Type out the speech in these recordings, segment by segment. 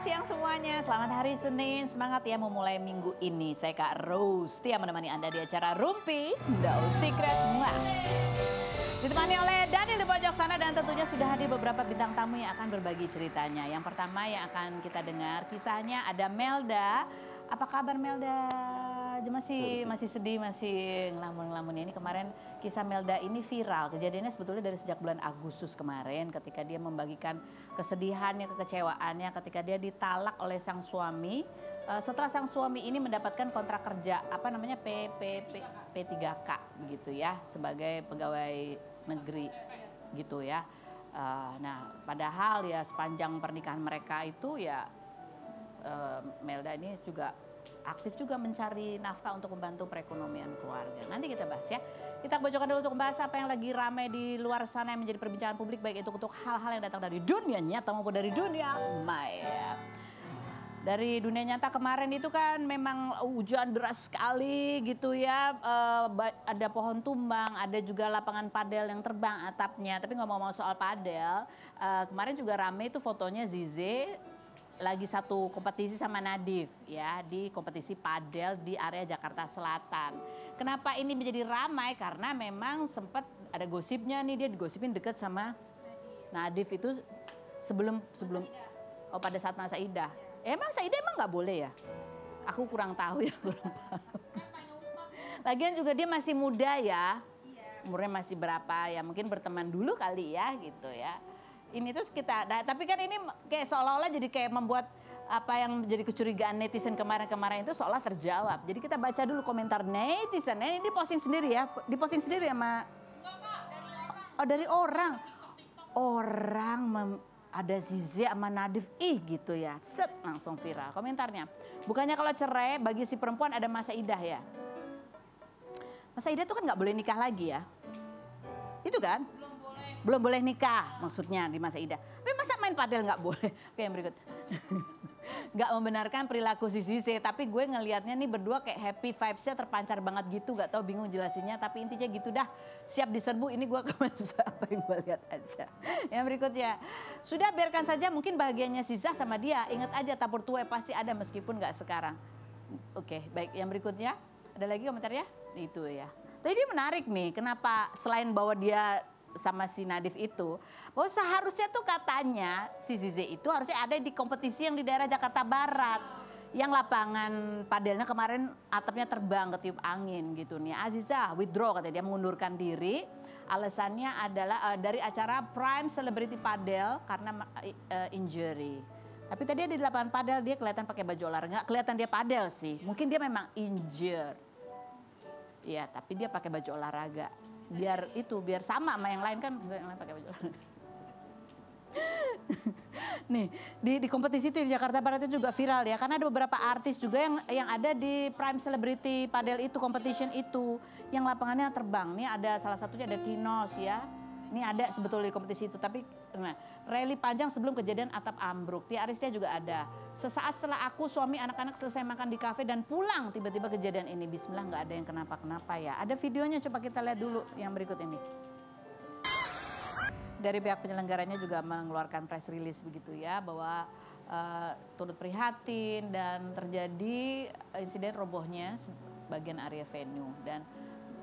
siang semuanya, selamat hari Senin. Semangat ya memulai minggu ini. Saya Kak Rose, setia menemani Anda di acara Rumpi No Secret. Ditemani oleh Daniel di pojok sana dan tentunya sudah hadir beberapa bintang tamu yang akan berbagi ceritanya. Yang pertama yang akan kita dengar kisahnya ada Melda. Apa kabar Melda? Masih sedih, masih ngelamun-ngelamun. Ini kemarin kisah Melda ini viral. Kejadiannya sebetulnya dari sejak bulan Agustus kemarin ketika dia membagikan kesedihannya, kekecewaannya ketika dia ditalak oleh sang suami. Setelah sang suami ini mendapatkan kontrak kerja P3K begitu ya, sebagai pegawai negeri gitu ya. Nah, padahal ya sepanjang pernikahan mereka itu ya Melda ini juga aktif juga mencari nafkah untuk membantu perekonomian keluarga. Nanti kita bahas ya. Kita bocokan dulu untuk membahas apa yang lagi ramai di luar sana yang menjadi perbincangan publik, baik itu untuk hal-hal yang datang dari dunia nyata maupun dari dunia maya. Dari dunia nyata kemarin itu kan memang hujan deras sekali gitu ya, ada pohon tumbang, ada juga lapangan padel yang terbang atapnya. Tapi ngomong-ngomong soal padel, kemarin juga rame itu fotonya Zize lagi satu kompetisi sama Nadif ya, di kompetisi padel di area Jakarta Selatan. Kenapa ini menjadi ramai? Karena memang sempat ada gosipnya nih, dia digosipin deket sama Nadif itu sebelum pada saat masa idah. Emang Saidah emang nggak boleh ya? Aku kurang tahu ya, kurang tahu. Lagian juga dia masih muda ya, umurnya masih berapa ya, mungkin berteman dulu kali ya gitu ya. Ini terus kita, tapi kan ini kayak seolah-olah jadi kayak membuat apa yang jadi kecurigaan netizen kemarin-kemarin itu seolah terjawab. Jadi kita baca dulu komentar netizen. Ini posting sendiri ya, diposting sendiri sama. Oh dari orang. Ada Zize sama Nadif, gitu ya, set langsung viral komentarnya. Bukannya kalau cerai bagi si perempuan ada masa idah ya? Masa idah itu kan nggak boleh nikah lagi ya? Itu kan? Belum boleh nikah maksudnya di masa idah. Tapi masa main padel nggak boleh? Oke yang berikut. Nggak membenarkan perilaku si Zize, tapi gue ngelihatnya nih berdua kayak happy vibes-nya terpancar banget gitu, nggak tahu bingung jelasinnya, tapi intinya gitu dah, siap diserbu. Ini gue apa yang gue lihat aja. Yang berikutnya, sudah biarkan saja, mungkin bahagianya Ziza sama dia, ingat aja tabur tuai pasti ada meskipun nggak sekarang. Oke, baik, yang berikutnya ada lagi komentarnya? Itu ya. Tadi dia menarik nih, kenapa selain bahwa dia sama si Nadif itu, bahwa seharusnya tuh katanya si Zize itu harusnya ada di kompetisi yang di daerah Jakarta Barat, yang lapangan padelnya kemarin atapnya terbang ketiup angin gitu nih. Aziza withdraw, katanya dia mengundurkan diri, alasannya adalah dari acara Prime Celebrity Padel karena injury. Tapi tadi di lapangan padel dia kelihatan pakai baju olahraga, nggak kelihatan dia padel sih, mungkin dia memang injured. Iya, tapi dia pakai baju olahraga. Biar sama yang lain kan, yang lain pakai baju. Nih di kompetisi itu di Jakarta Barat itu juga viral ya, karena ada beberapa artis juga yang ada di Prime Celebrity Padel itu, competition itu, yang lapangannya terbang. Nih ada salah satunya ada Kinos ya. Ini ada sebetulnya di kompetisi itu, tapi rally panjang sebelum kejadian atap ambruk. Tia Aristia juga ada. Sesaat setelah aku, suami, anak-anak selesai makan di kafe dan pulang, tiba-tiba kejadian ini. Bismillah, nggak ada yang kenapa-kenapa ya. Ada videonya, coba kita lihat dulu yang berikut ini. Dari pihak penyelenggaranya juga mengeluarkan press release begitu ya, bahwa turut prihatin dan terjadi insiden robohnya bagian area venue. Dan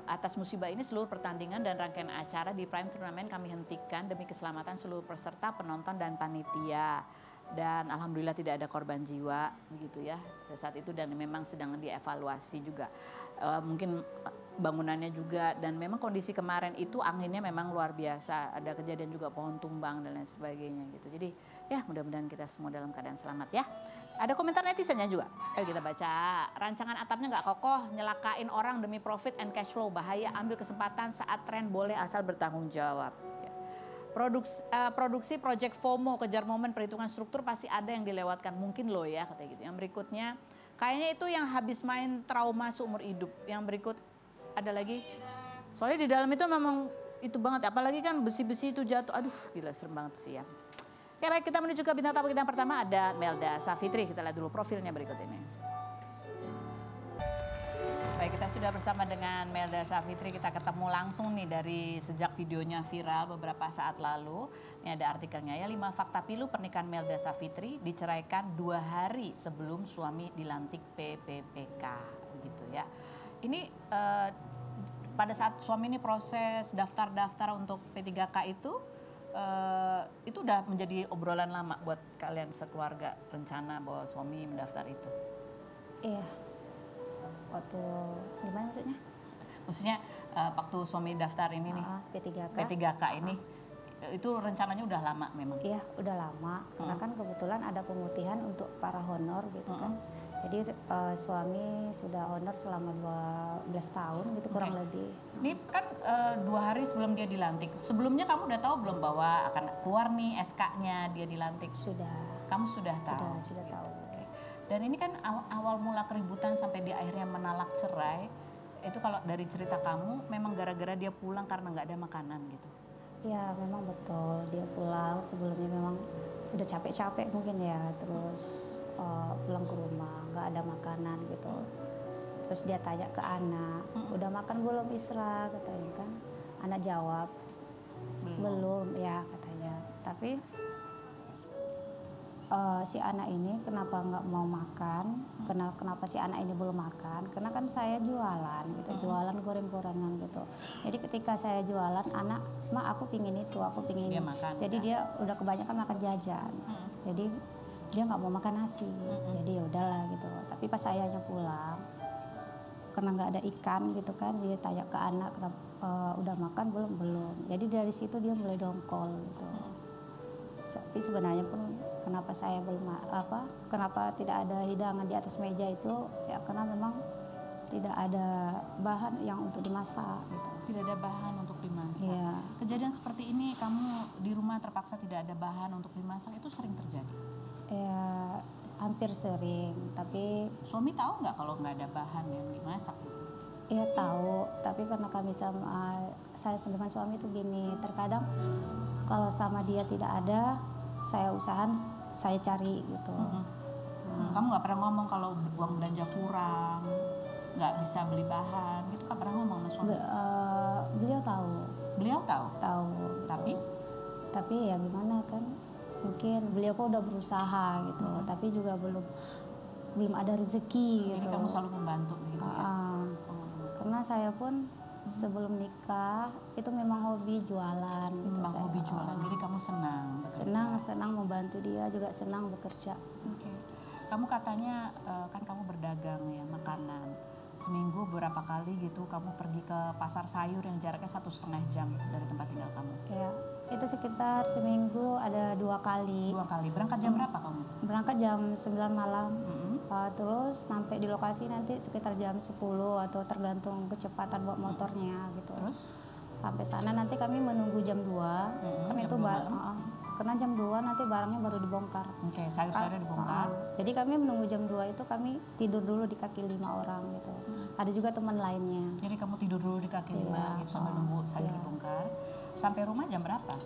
atas musibah ini seluruh pertandingan dan rangkaian acara di Prime Turnamen kami hentikan demi keselamatan seluruh peserta, penonton dan panitia. Dan alhamdulillah tidak ada korban jiwa begitu ya saat itu, dan memang sedang dievaluasi juga mungkin bangunannya juga, dan memang kondisi kemarin itu anginnya memang luar biasa, ada kejadian juga pohon tumbang dan lain sebagainya gitu. Jadi ya mudah-mudahan kita semua dalam keadaan selamat ya. Ada komentar netizennya juga, ayo kita baca. Rancangan atapnya nggak kokoh, nyelakain orang demi profit and cash flow, bahaya, ambil kesempatan saat tren boleh asal bertanggung jawab. Produksi Project FOMO, kejar momen, perhitungan struktur pasti ada yang dilewatkan mungkin loh ya, katanya gitu. Yang berikutnya kayaknya itu yang habis main trauma seumur hidup. Yang berikut ada lagi, soalnya di dalam itu memang itu banget, apalagi kan besi-besi itu jatuh, aduh gila serem banget sih ya. Oke baik, kita menuju ke bintang tamu kita yang pertama, ada Melda Savitri. Kita lihat dulu profilnya berikut ini. Baik, Baik, kita sudah bersama dengan Melda Safitri. Kita ketemu langsung nih dari sejak videonya viral beberapa saat lalu. Ini ada artikelnya ya, 5 fakta pilu pernikahan Melda Safitri diceraikan 2 hari sebelum suami dilantik PPPK. Begitu ya. Ini pada saat suami ini proses daftar-daftar untuk P3K itu udah menjadi obrolan lama buat kalian sekeluarga, rencana bahwa suami mendaftar itu. Iya. Waktu gimana maksudnya? Maksudnya waktu suami daftar ini nih, P3K. P3K ini, itu rencananya udah lama memang? Iya, udah lama. Karena kan kebetulan ada pemutihan untuk para honor gitu kan. Jadi suami sudah honor selama 12 tahun gitu kurang lebih. Ini kan 2 hari sebelum dia dilantik. Sebelumnya kamu udah tahu belum bahwa akan keluar nih SK-nya dia dilantik? Sudah. Kamu sudah tahu? Sudah tahu. Dan ini kan awal mula keributan sampai dia akhirnya menalak cerai, itu kalau dari cerita kamu memang gara-gara dia pulang karena nggak ada makanan gitu? Ya memang betul, dia pulang sebelumnya memang udah capek-capek mungkin ya, terus pulang ke rumah nggak ada makanan gitu. Terus dia tanya ke anak, udah makan belum Isra katanya kan. Anak jawab, belum ya katanya. Tapi si anak ini kenapa nggak mau makan, kenapa si anak ini belum makan, karena kan saya jualan gitu, jualan goreng-gorengan gitu. Jadi ketika saya jualan, anak, "Ma, aku pingin itu, aku pingin ini." Makan, jadi dia udah kebanyakan makan jajan, jadi dia nggak mau makan nasi. Jadi ya udahlah gitu. Tapi pas sayanya pulang, karena nggak ada ikan gitu kan, dia tanya ke anak, udah makan belum. Jadi dari situ dia mulai dongkol gitu. Tapi sebenarnya pun kenapa saya belum kenapa tidak ada hidangan di atas meja itu ya karena memang tidak ada bahan yang untuk dimasak gitu. Tidak ada bahan untuk dimasak. Iya. Kejadian seperti ini kamu di rumah terpaksa tidak ada bahan untuk dimasak itu sering terjadi? Ya hampir sering, tapi suami tahu nggak kalau nggak ada bahan yang dimasak gitu? Iya tahu, tapi karena kami saya dengan suami itu gini, terkadang kalau sama dia tidak ada, saya usahakan saya cari gitu. Kamu nggak pernah ngomong kalau uang belanja kurang, nggak bisa beli bahan, gitu kan pernah ngomong sama suami? Beliau tahu. Beliau tahu? Tahu. Tapi? Tapi ya gimana kan, mungkin beliau kok udah berusaha gitu, tapi juga belum ada rezeki gitu. Jadi kamu selalu membantu gitu ya? Karena saya pun sebelum nikah itu memang hobi jualan gitu. Memang hobi jualan, jadi kamu senang bekerja. Senang membantu dia, juga senang bekerja. Oke. Kamu katanya kan kamu berdagang ya makanan, seminggu berapa kali gitu kamu pergi ke pasar sayur yang jaraknya 1,5 jam dari tempat tinggal kamu? Ya, itu sekitar seminggu ada 2 kali. 2 kali. Berangkat jam berapa kamu? Berangkat jam 9 malam. Terus sampai di lokasi nanti sekitar jam 10 atau tergantung kecepatan buat motornya gitu. Terus sampai sana nanti kami menunggu jam 2. Kan itu karena jam 2 nanti barangnya baru dibongkar. Oke, sayur-sayurnya dibongkar. Jadi kami menunggu jam 2 itu kami tidur dulu di kaki 5 orang gitu. Ada juga teman lainnya. Jadi kamu tidur dulu di kaki 5 gitu sambil nunggu sayur dibongkar. Sampai rumah jam berapa?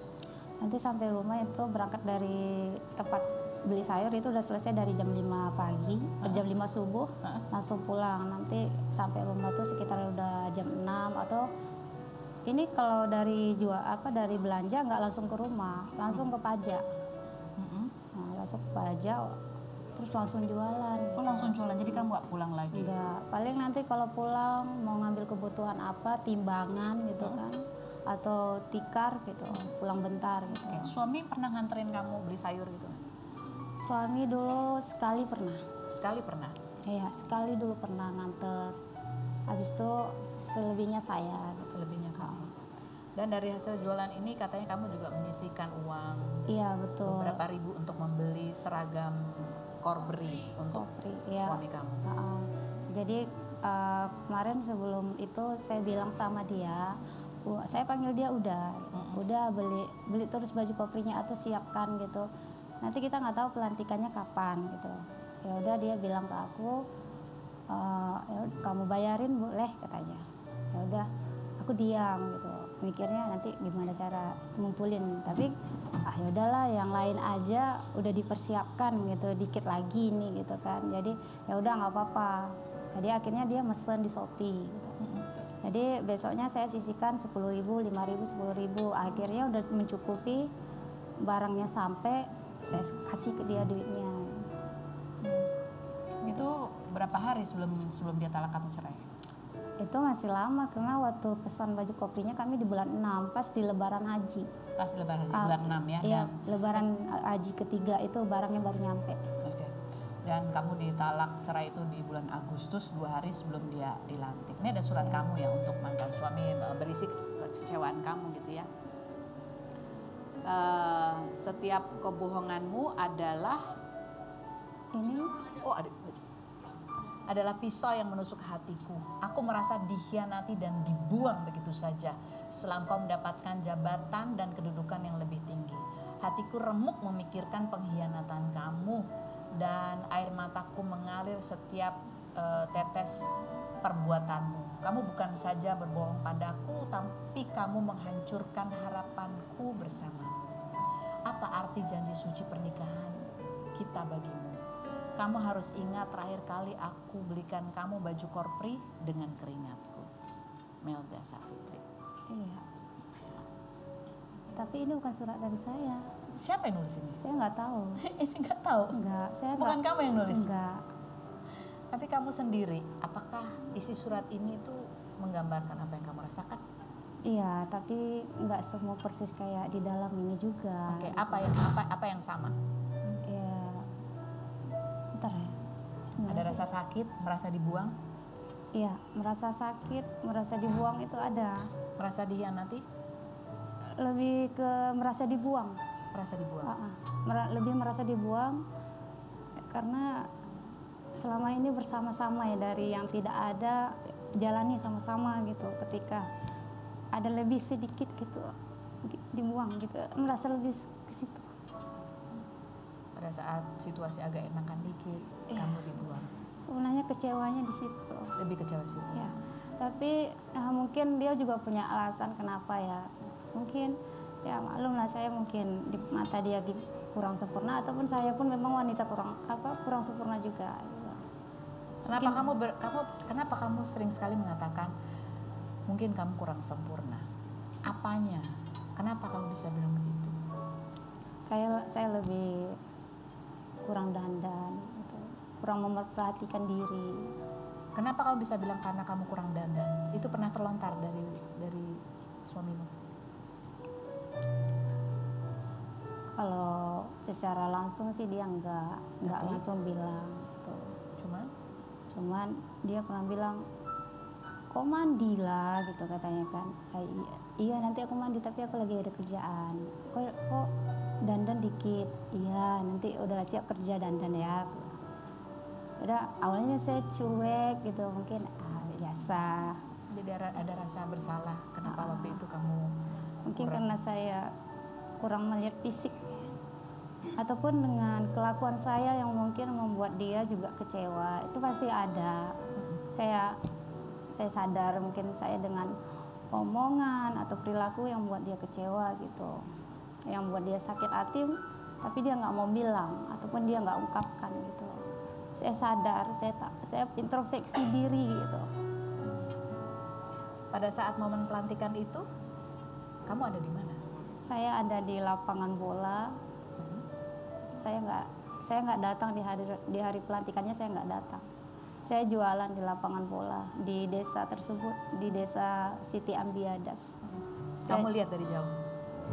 Nanti sampai rumah itu berangkat dari tempat beli sayur itu udah selesai dari jam 5 pagi, jam 5 subuh langsung pulang. Nanti sampai rumah tuh sekitar udah jam 6 atau ini kalau dari dari belanja nggak langsung ke rumah, langsung ke pajak. Nah, langsung ke pajak terus langsung jualan. Oh, langsung jualan. Jadi kamu nggak pulang lagi? Enggak. Paling nanti kalau pulang mau ngambil kebutuhan apa, timbangan gitu kan. Atau tikar gitu, pulang bentar gitu. Oke. Suami pernah nganterin kamu beli sayur gitu? Suami dulu sekali pernah. Sekali pernah? Iya, sekali dulu pernah nganter. Habis itu selebihnya saya. Selebihnya kamu. Dan dari hasil jualan ini katanya kamu juga menyisihkan uang. Iya, betul. Beberapa ribu untuk membeli seragam korpri untuk suami kamu. Jadi kemarin sebelum itu saya bilang sama dia, saya panggil dia udah beli terus baju koprinya atau siapkan gitu. Nanti kita nggak tahu pelantikannya kapan gitu. Ya udah dia bilang ke aku, ya kamu bayarin boleh katanya. Ya udah, aku diam gitu. Mikirnya nanti gimana cara ngumpulin. Tapi ya udahlah yang lain aja udah dipersiapkan gitu, dikit lagi nih gitu kan. Jadi ya udah nggak apa-apa. Jadi akhirnya dia mesen di Shopee. Jadi besoknya saya sisihkan 10.000, 5.000, 10.000. Akhirnya udah mencukupi, barangnya sampai, saya kasih ke dia duitnya. Itu berapa hari sebelum dia talak kamu cerai? Itu masih lama karena waktu pesan baju koprinya kami di bulan 6 pas di lebaran haji. Pas lebaran bulan 6 ya? Iya, lebaran haji ketiga itu barangnya baru nyampe. Oke. Dan kamu ditalak cerai itu di bulan Agustus 2 hari sebelum dia dilantik. Ini ada surat kamu ya untuk mantan suami berisi kekecewaan kamu gitu ya. Setiap kebohonganmu adalah Ini adalah pisau yang menusuk hatiku. Aku merasa dikhianati dan dibuang begitu saja setelah engkau mendapatkan jabatan dan kedudukan yang lebih tinggi. Hatiku remuk memikirkan pengkhianatan kamu dan air mataku mengalir setiap tetes perbuatanmu. Kamu bukan saja berbohong padaku, tapi kamu menghancurkan harapanku bersama. Apa arti janji suci pernikahan kita bagimu? Kamu harus ingat terakhir kali aku belikan kamu baju korpri dengan keringatku. Melda Safitri. Iya. Tapi ini bukan surat dari saya. Siapa yang nulis ini? Saya nggak tahu. Ini nggak tahu. Enggak, saya Bukan kamu yang nulis. Enggak. Tapi kamu sendiri, apakah isi surat ini tuh menggambarkan apa yang kamu rasakan? Iya, tapi nggak semua persis kayak di dalam ini juga. Oke, apa yang sama? Iya. Bentar ya. Ada rasa sakit, merasa dibuang, Iya, merasa sakit, merasa dibuang itu ada. merasa dikhianati, Lebih ke merasa dibuang. merasa dibuang. Lebih merasa dibuang karena selama ini bersama-sama ya, dari yang tidak ada jalani sama-sama gitu. Ketika ada lebih sedikit gitu dibuang gitu, merasa lebih ke situ. Pada saat situasi agak enakan dikit, Iya. kamu dibuang. Sebenarnya kecewanya di situ. Lebih kecewa situ. Ya, tapi mungkin dia juga punya alasan kenapa ya. Mungkin ya maklum lah, saya mungkin di mata dia kurang sempurna, ataupun saya pun memang wanita kurang sempurna juga. Gitu. Kenapa kamu sering sekali mengatakan mungkin kamu kurang sempurna? Apanya? Kenapa kamu bisa bilang begitu? Kayak saya lebih kurang dandan, gitu. Kurang memperhatikan diri. Kenapa kamu bisa bilang karena kamu kurang dandan? Itu pernah terlontar dari suamimu? Kalau secara langsung sih dia nggak Tapi? langsung bilang. Gitu. Cuman dia pernah bilang, kok mandi lah gitu katanya kan. Iya nanti aku mandi tapi aku lagi ada kerjaan. Kok dandan dikit? Iya nanti udah siap kerja dandan ya. Udah awalnya saya cuek gitu, mungkin biasa. Jadi ada rasa bersalah. Kenapa waktu itu kamu Mungkin karena saya kurang melihat fisik, ataupun dengan kelakuan saya yang mungkin membuat dia juga kecewa. Itu pasti ada. Saya sadar mungkin saya dengan omongan atau perilaku yang membuat dia kecewa gitu, yang membuat dia sakit hati, tapi dia nggak mau bilang ataupun dia nggak ungkapkan gitu. Saya sadar, saya introspeksi diri gitu. pada saat momen pelantikan itu kamu ada di mana? Saya ada di lapangan bola. Saya nggak datang di hari pelantikannya, saya nggak datang. Saya jualan di lapangan bola di desa tersebut, di desa Siti Ambiadas. Kamu lihat dari jauh?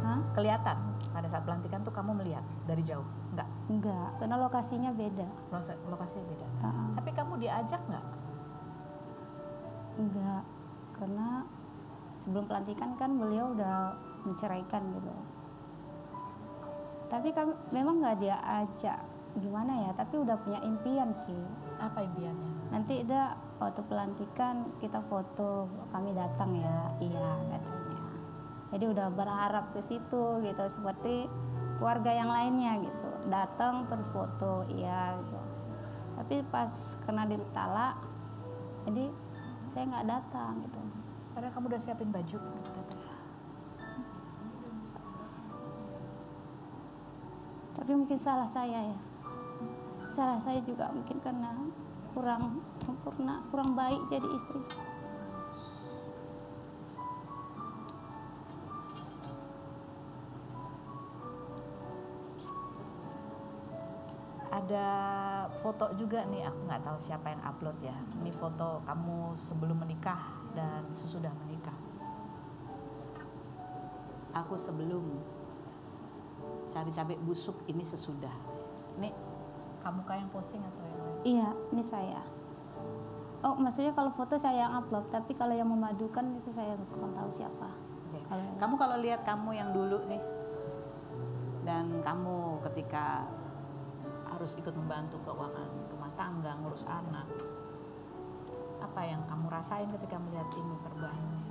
Hah? Kelihatan pada saat pelantikan tuh kamu melihat dari jauh? Enggak, karena lokasinya beda. Lokasinya beda. Uh-uh. Tapi kamu diajak nggak? Enggak, karena sebelum pelantikan kan beliau udah menceraikan gitu. Tapi kami memang nggak dia ajak, gimana ya? Tapi udah punya impian sih. Apa impiannya? Nanti ada waktu pelantikan kita foto, kami datang ya, iya katanya. Jadi udah berharap ke situ gitu, seperti keluarga yang lainnya gitu, datang terus foto, iya gitu. Tapi pas kena ditalak, jadi saya nggak datang gitu. Padahal kamu udah siapin baju untuk datang. Tapi mungkin salah saya ya. Salah saya juga mungkin karena kurang sempurna, kurang baik jadi istri. Ada foto juga nih, aku nggak tahu siapa yang upload ya. Ini foto kamu sebelum menikah dan sesudah menikah. Aku sebelum cari cabai busuk, ini sesudah. Ini kamu kah yang posting atau yang lain? Iya, ini saya. Oh, maksudnya kalau foto saya yang upload, tapi kalau yang memadukan itu saya kurang tahu siapa. Oke. Kalau Kamu kalau lihat kamu yang dulu nih, dan kamu ketika harus ikut membantu keuangan rumah tangga, ngurus anak, apa yang kamu rasain ketika melihat ini perubahannya?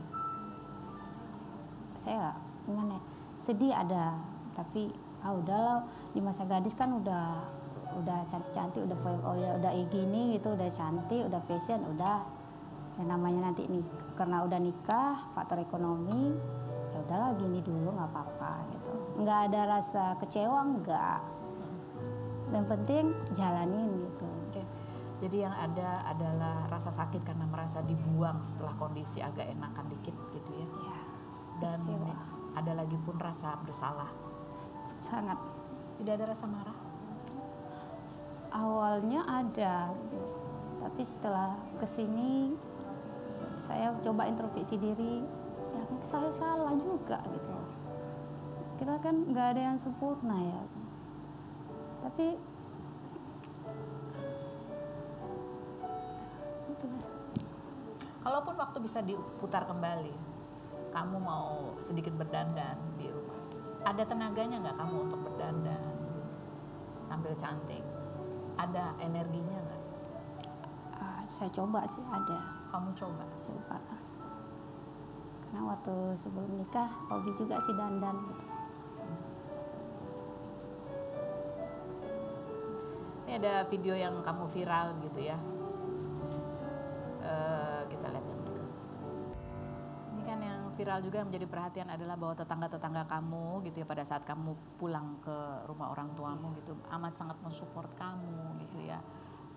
saya gimana ya, sedih ada, tapi udahlah, di masa gadis kan udah cantik-cantik, udah gini gitu, udah cantik, udah fashion, udah yang namanya nanti nih karena udah nikah, faktor ekonomi, ya udahlah gini dulu nggak apa-apa gitu, nggak ada rasa kecewa, enggak, yang penting jalanin gitu. Oke. Jadi yang ada adalah rasa sakit karena merasa dibuang setelah kondisi agak enakan dikit gitu ya. Ya, Dan kecewa. ada lagi pun rasa bersalah. Sangat. Tidak ada rasa marah. Awalnya ada gitu. Tapi setelah kesini saya coba introspeksi diri, ya saya salah juga gitu. Kita kan nggak ada yang sempurna ya, tapi itulah. Kalaupun waktu bisa diputar kembali, kamu mau sedikit berdandan di rumah, ada tenaganya nggak kamu untuk berdandan, tampil cantik? Ada energinya nggak? Saya coba sih, ada. Kamu coba? Coba. Karena waktu sebelum nikah hobi juga sih dandan gitu. Ini ada video yang kamu viral gitu ya. Kita lihat yang berikut. Ini kan yang viral juga yang menjadi perhatian adalah bahwa tetangga-tetangga kamu gitu ya, pada saat kamu pulang ke rumah orang tuamu gitu, amat sangat mensupport kamu gitu ya,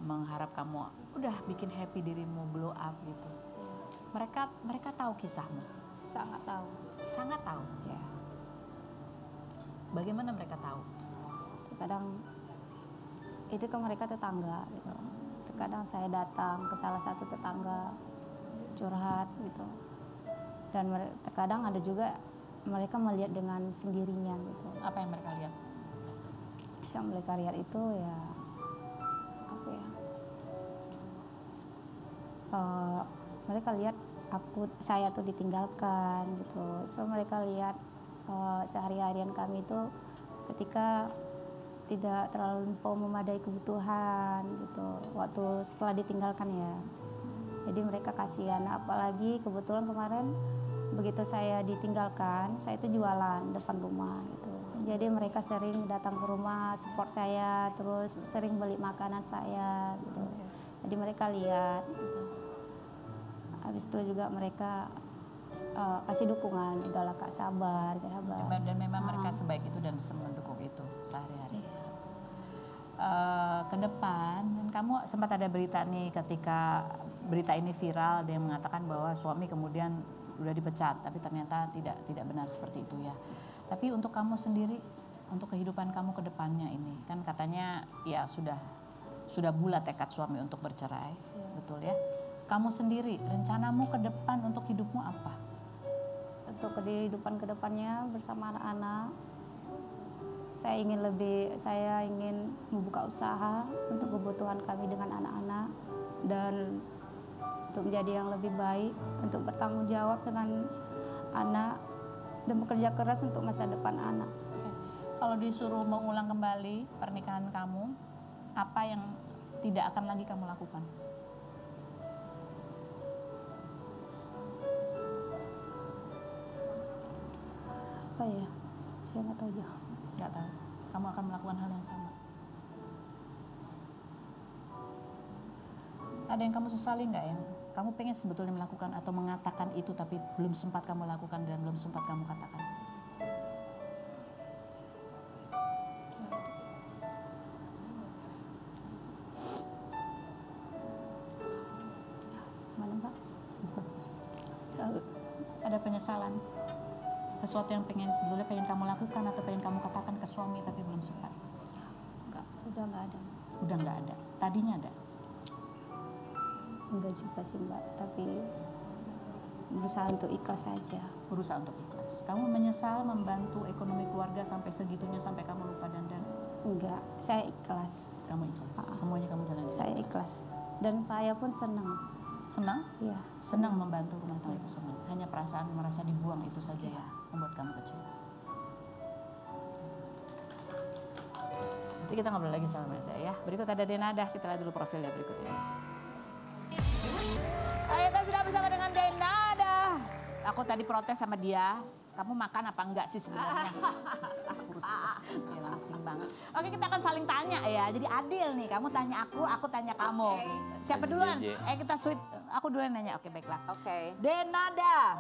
mengharap kamu udah bikin happy dirimu, blow up gitu. Mereka tahu kisahmu. Sangat tahu. Sangat tahu. Ya. Bagaimana mereka tahu? Kadang itu kan mereka tetangga gitu. Kadang saya datang ke salah satu tetangga curhat gitu. Dan terkadang ada juga mereka melihat dengan sendirinya gitu. Apa yang mereka lihat? Yang mereka lihat itu ya apa ya? Mereka lihat saya tuh ditinggalkan gitu. So mereka lihat sehari-harian kami itu ketika tidak terlalu memadai kebutuhan gitu waktu setelah ditinggalkan ya. Jadi mereka kasihan, apalagi kebetulan kemarin begitu saya ditinggalkan, saya itu jualan depan rumah gitu. Jadi mereka sering datang ke rumah, support saya, terus sering beli makanan saya gitu. Jadi mereka lihat gitu. Habis itu juga mereka kasih dukungan, udahlah Kak, sabar. Dan memang mereka sebaik itu dan mendukung itu sehari-hari. Ke depan, dan kamu sempat ada berita nih ketika berita ini viral, dia mengatakan bahwa suami kemudian udah dipecat, tapi ternyata tidak benar seperti itu ya. Tapi untuk kamu sendiri, untuk kehidupan kamu ke depannya ini, kan katanya ya sudah bulat tekad suami untuk bercerai, betul ya? Kamu sendiri, rencanamu ke depan untuk hidupmu apa? Untuk kehidupan ke depannya bersama anak-anak, saya ingin membuka usaha untuk kebutuhan kami dengan anak-anak dan untuk menjadi yang lebih baik, untuk bertanggung jawab dengan anak dan bekerja keras untuk masa depan anak. Kalau disuruh mengulang kembali pernikahan kamu, apa yang tidak akan lagi kamu lakukan? Apa ya? Saya nggak tahu jauh. Nggak tahu. Kamu akan melakukan hal yang sama. Ada yang kamu sesali nggak, yang kamu pengen sebetulnya melakukan atau mengatakan itu tapi belum sempat kamu lakukan dan belum sempat kamu katakan? penyesalan? Sesuatu yang sebetulnya pengen kamu lakukan atau pengen kamu katakan ke suami tapi belum sempat? Enggak, udah nggak ada. Udah nggak ada. Tadinya ada? Enggak juga sih Mbak, tapi berusaha untuk ikhlas saja. Berusaha untuk ikhlas. Kamu menyesal membantu ekonomi keluarga sampai segitunya sampai kamu lupa dandan? Enggak, saya ikhlas. Kamu ikhlas. Semuanya kamu jalan. Saya ikhlas. Dan saya pun senang. Senang? Iya. Senang membantu rumah tangga itu senang. Hanya perasaan merasa dibuang itu saja ya membuat kamu kecewa. Nanti kita ngobrol lagi sama Melda ya. Berikut ada Denada, kita lihat dulu profilnya berikut ini. Ayo, kita sudah bersama dengan Denada. Aku tadi protes sama dia. Kamu makan apa enggak sih sebenarnya? Ya, langsing banget. Oke, kita akan saling tanya ya. Jadi adil nih. Kamu tanya aku tanya kamu. Siapa duluan? Kita sweet. Aku duluan nanya. Oke, baiklah. Oke. Denada.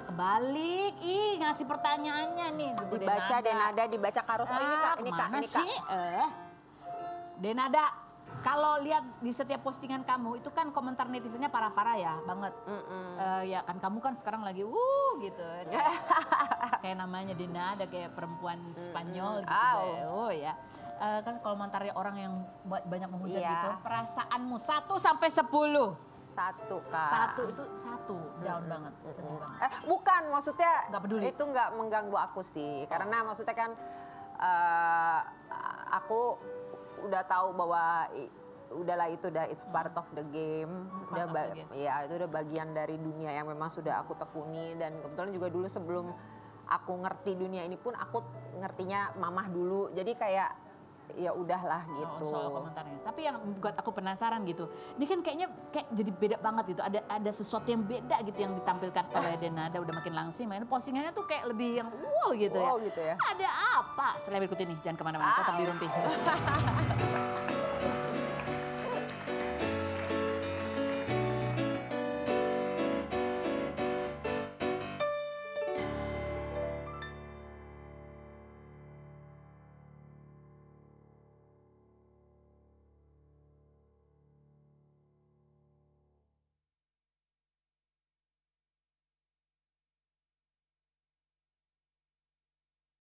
Kebalik. Ih, ngasih pertanyaannya nih. Dibaca Denada, dibaca Karus. Oh, ini Kak, ini Kak, kemana ini Kak. sih? Denada. Kalau lihat di setiap postingan kamu itu kan komentar netizennya parah-parah ya banget. Ya kan kamu kan sekarang lagi gitu. Kayak namanya Denada kayak perempuan Spanyol gitu. Oh ya. Kan komentarnya orang yang banyak menghujat gitu. Perasaanmu 1 sampai 10. 1 Kak. 1 itu 1 down banget. Sedih banget. Bukan, maksudnya Nggak peduli. itu nggak mengganggu aku sih. Karena maksudnya kan aku udah tahu bahwa udahlah itu udah it's part of the game. Ya itu udah bagian dari dunia yang memang sudah aku tekuni, dan kebetulan juga dulu sebelum aku ngerti dunia ini pun aku ngertinya mamah dulu. Jadi kayak ya udahlah gitu. Soal komentarnya. Tapi yang buat aku penasaran gitu. Ini kan kayaknya jadi beda banget gitu. Ada sesuatu yang beda gitu yang ditampilkan oleh Denada, udah makin langsing. Main postingannya tuh kayak lebih yang wow gitu ya. Gitu ya. Ada apa? Setelah berikut ini jangan kemana-mana. Tetap di Rumpi.